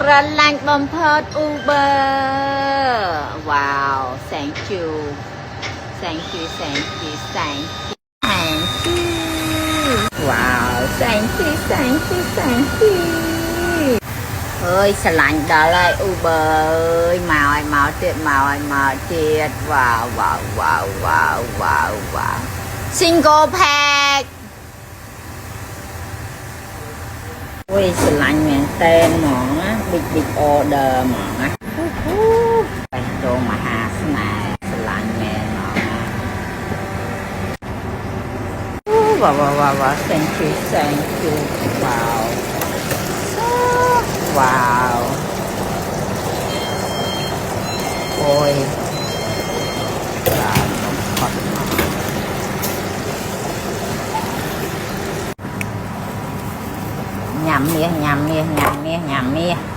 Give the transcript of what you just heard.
ស្រឡាញ់បំផុត Uber wow thank you thank you thank you thank you thank you wow thank you thank you thank you เฮ้ยស្រឡាញ់ដល់ហើយ Uber អើយមកឲ្យមកទៀតមកឲ្យមកទៀត wow wow wow wow wow wow single pack អូយស្រឡាញ់មែនតែនហ្មងណា big order ហ្មងណាបេះដូងមហាស្នេហ៍ស្រឡាញ់មែនហ្មងណាwow thank you wow wow អូយច្រើនបំផុតមកញ៉ាំមាសញ៉ាំមាសញ៉ាំមាសញ៉ាំមាស